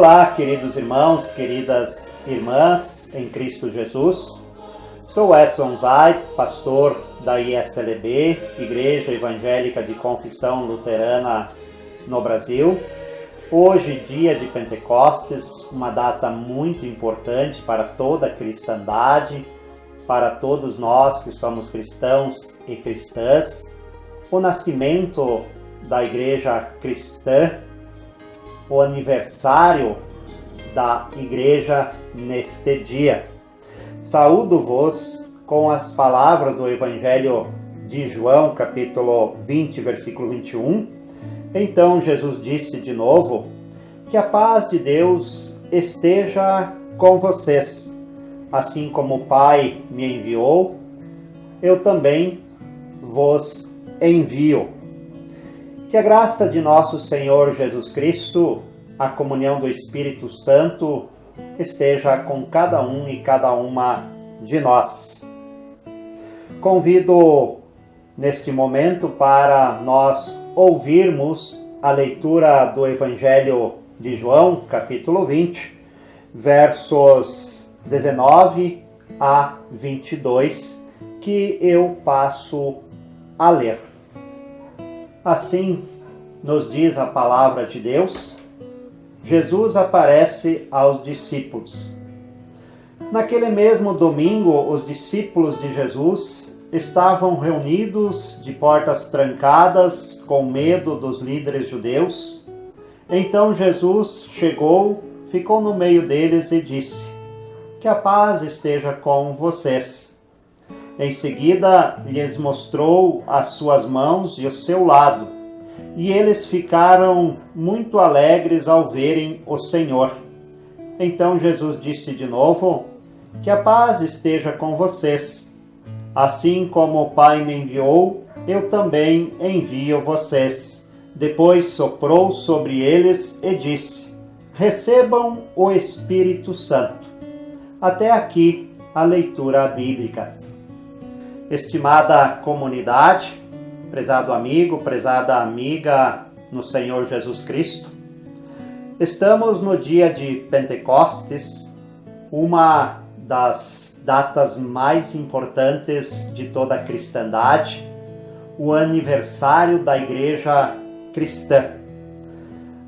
Olá, queridos irmãos, queridas irmãs em Cristo Jesus. Sou Edson Zay, pastor da ISLB, Igreja Evangélica de Confissão Luterana no Brasil. Hoje, dia de Pentecostes, uma data muito importante para toda a cristandade, para todos nós que somos cristãos e cristãs. O nascimento da Igreja Cristã, o aniversário da Igreja neste dia. Saúdo-vos com as palavras do Evangelho de João, capítulo 20, versículo 21. Então Jesus disse de novo: que a paz de Deus esteja com vocês. Assim como o Pai me enviou, eu também vos envio. Que a graça de nosso Senhor Jesus Cristo, a comunhão do Espírito Santo, esteja com cada um e cada uma de nós. Convido neste momento para nós ouvirmos a leitura do Evangelho de João, capítulo 20, versos 19 a 22, que eu passo a ler. Assim nos diz a palavra de Deus. Jesus aparece aos discípulos. Naquele mesmo domingo, os discípulos de Jesus estavam reunidos de portas trancadas, com medo dos líderes judeus. Então Jesus chegou, ficou no meio deles e disse: que a paz esteja com vocês. Em seguida, lhes mostrou as suas mãos e o seu lado, e eles ficaram muito alegres ao verem o Senhor. Então Jesus disse de novo: que a paz esteja com vocês. Assim como o Pai me enviou, eu também envio vocês. Depois soprou sobre eles e disse: recebam o Espírito Santo. Até aqui a leitura bíblica. Estimada comunidade, prezado amigo, prezada amiga no Senhor Jesus Cristo, estamos no dia de Pentecostes, uma das datas mais importantes de toda a cristandade, o aniversário da Igreja Cristã.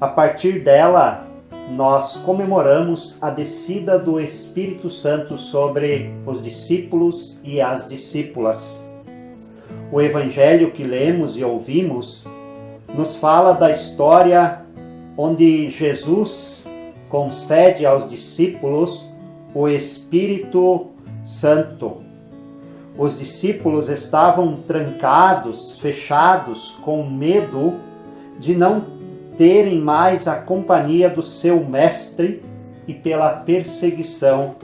A partir dela, nós comemoramos a descida do Espírito Santo sobre os discípulos e as discípulas. O Evangelho que lemos e ouvimos nos fala da história onde Jesus concede aos discípulos o Espírito Santo. Os discípulos estavam trancados, fechados, com medo de não terem mais a companhia do seu mestre e pela perseguição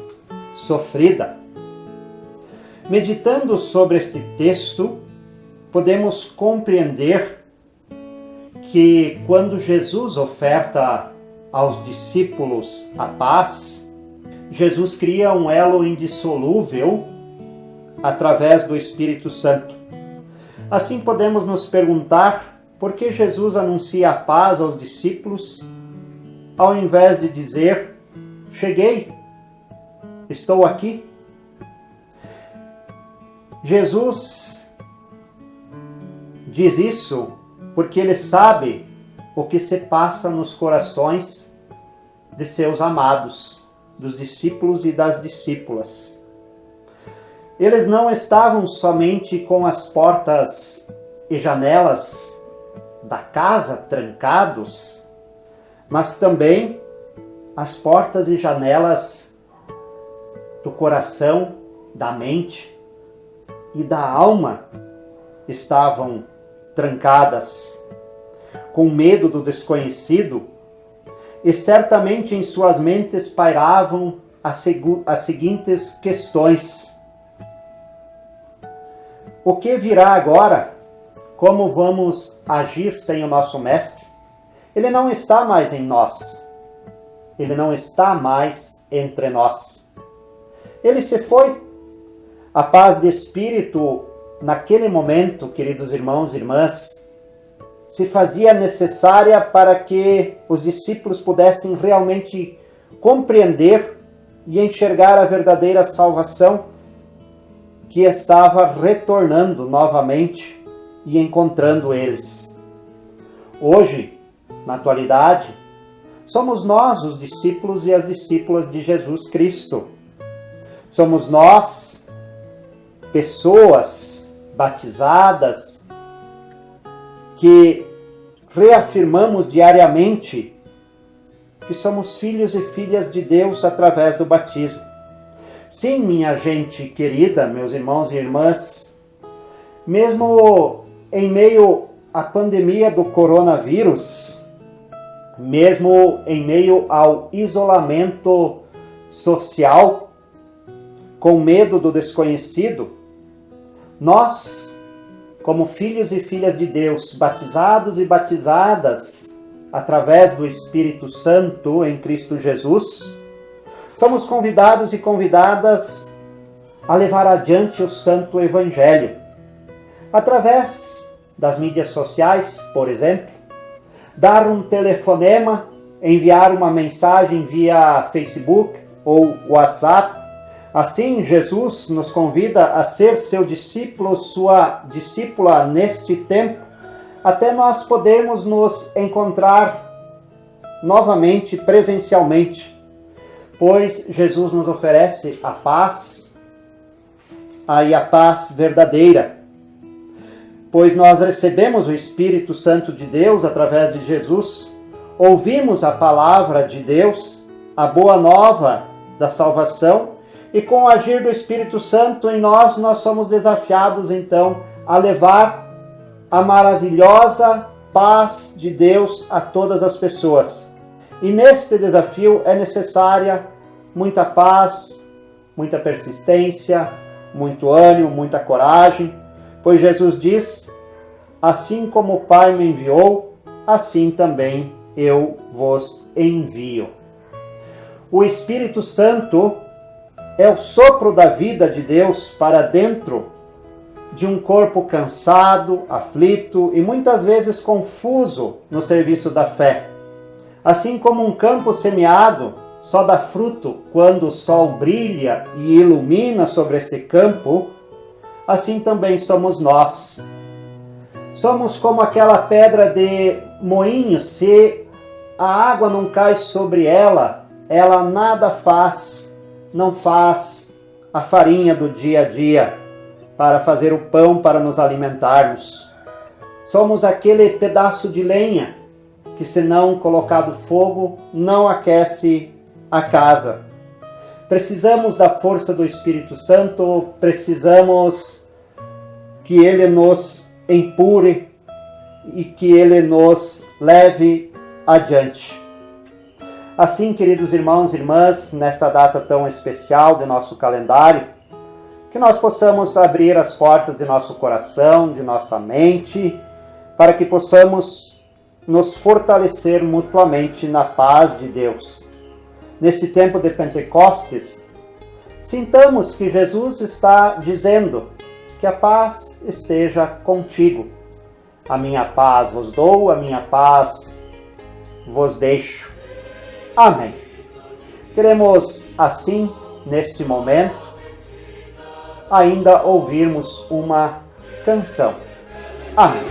sofrida. Meditando sobre este texto, podemos compreender que quando Jesus oferta aos discípulos a paz, Jesus cria um elo indissolúvel através do Espírito Santo. Assim podemos nos perguntar: por que Jesus anuncia a paz aos discípulos, ao invés de dizer: cheguei, estou aqui? Jesus diz isso porque ele sabe o que se passa nos corações de seus amados, dos discípulos e das discípulas. Eles não estavam somente com as portas e janelas da casa trancados, mas também as portas e janelas do coração, da mente e da alma estavam trancadas, com medo do desconhecido, e certamente em suas mentes pairavam as seguintes questões: o que virá agora? Como vamos agir sem o nosso mestre? Ele não está mais em nós. Ele não está mais entre nós. Ele se foi. A paz de espírito, naquele momento, queridos irmãos e irmãs, se fazia necessária para que os discípulos pudessem realmente compreender e enxergar a verdadeira salvação que estava retornando novamente e encontrando eles. Hoje, na atualidade, somos nós os discípulos e as discípulas de Jesus Cristo. Somos nós, pessoas batizadas, que reafirmamos diariamente que somos filhos e filhas de Deus através do batismo. Sim, minha gente querida, meus irmãos e irmãs, mesmo em meio à pandemia do coronavírus, mesmo em meio ao isolamento social, com medo do desconhecido, nós, como filhos e filhas de Deus, batizados e batizadas através do Espírito Santo em Cristo Jesus, somos convidados e convidadas a levar adiante o Santo Evangelho. Através das mídias sociais, por exemplo, dar um telefonema, enviar uma mensagem via Facebook ou WhatsApp. Assim, Jesus nos convida a ser seu discípulo, sua discípula neste tempo, até nós podermos nos encontrar novamente, presencialmente, pois Jesus nos oferece a paz, e a paz verdadeira, pois nós recebemos o Espírito Santo de Deus através de Jesus, ouvimos a palavra de Deus, a boa nova da salvação, e com o agir do Espírito Santo em nós somos desafiados então a levar a maravilhosa paz de Deus a todas as pessoas. E neste desafio é necessária muita paz, muita persistência, muito ânimo, muita coragem, pois Jesus diz: assim como o Pai me enviou, assim também eu vos envio. O Espírito Santo é o sopro da vida de Deus para dentro de um corpo cansado, aflito e muitas vezes confuso no serviço da fé. Assim como um campo semeado só dá fruto quando o sol brilha e ilumina sobre esse campo, assim também somos nós. Somos como aquela pedra de moinho, se a água não cai sobre ela, ela nada faz, não faz a farinha do dia a dia para fazer o pão para nos alimentarmos. Somos aquele pedaço de lenha que, se não colocado fogo, não aquece a casa. Precisamos da força do Espírito Santo, precisamos que Ele nos empure e que Ele nos leve adiante. Assim, queridos irmãos e irmãs, nesta data tão especial de nosso calendário, que nós possamos abrir as portas de nosso coração, de nossa mente, para que possamos nos fortalecer mutuamente na paz de Deus. Neste tempo de Pentecostes, sintamos que Jesus está dizendo que a paz esteja contigo. A minha paz vos dou, a minha paz vos deixo. Amém. Queremos, assim, neste momento, ainda ouvirmos uma canção. Amém.